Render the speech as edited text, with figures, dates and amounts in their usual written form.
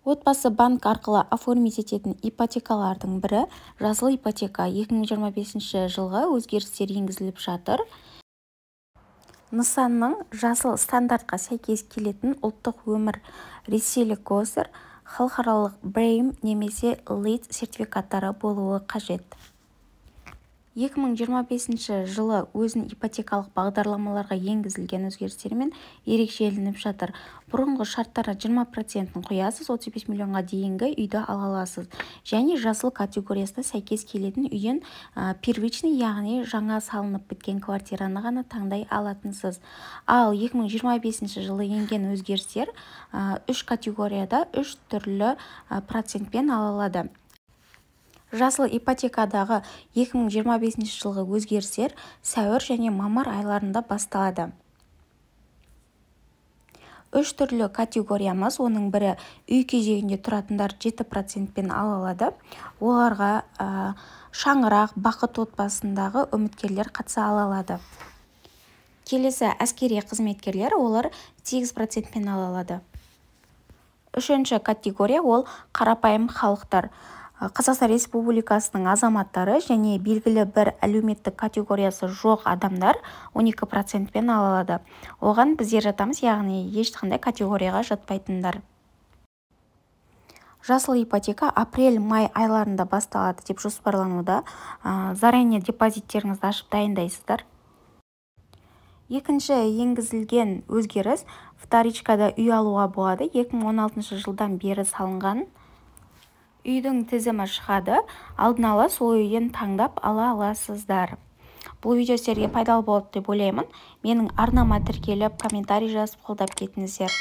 Отбасы банк арқылы оформить ететін ипотекалардың бірі жасыл ипотека. 2025 жылға өзгерістер енгізіліп жатыр. Нысанның жасыл стандартқа сәйкес келетін ұлттық өмір ресейлік госр, халықаралық BREEAM немесе LEED сертификаттары болуы қажет. 2025 жылы өзін ипотекалық бағдарламаларға енгізілген өзгерістермен ерекшеленіп жатыр. Бұрынғы шарттарға 20% қоясыз, 35 миллионға дейінгі үйді ала аласыз. Және жасыл категориясына сәйкес келетін үйден первичный, яғни жаңа салынып біткен квартираны ғана таңдай алатынсыз. Ал 2025 жылы енген өзгерістер 3 категорияда 3 түрлі процентпен ала алады. Жасыл ипотекадағы 2025 жылғы өзгерістер сәуір және мамыр айларында басталады. 3 түрлі категориямыз, оның бірі үй кезегінде тұратындар 7%пен ала алады. Оларға шаңырақ, бақыт отбасындағы үміткерлер қатыса алады. Келесі әскери қызметкерлер, олар 8%пен ала алады. Үшінші категория ол қарапайым халықтар. Қазақстан Республикасының азаматтары және белгілі бір әлеуметтік категориясы жоқ адамдар 12%пен ала алады. Оған біздер жатамыз, яғни ешқандай категорияға жатпайтындар. Жасыл ипотека апрель-май айларында басталады деп жоспарлануда. Заранее депозиттеріңізді ашып дайындайсыздар. Екінші енгізілген өзгеріс вторичкада үй алуға болады. 2016 жылдан бері салынған үйдің тізімі шығады. Алдын ала сол үйден таңдап ала аласыздар. Бұл видео сіздерге пайдалы болады деп ойлаймын. Менің арнама тіркеліп, комментарий жазып қолдап кетіңіздер.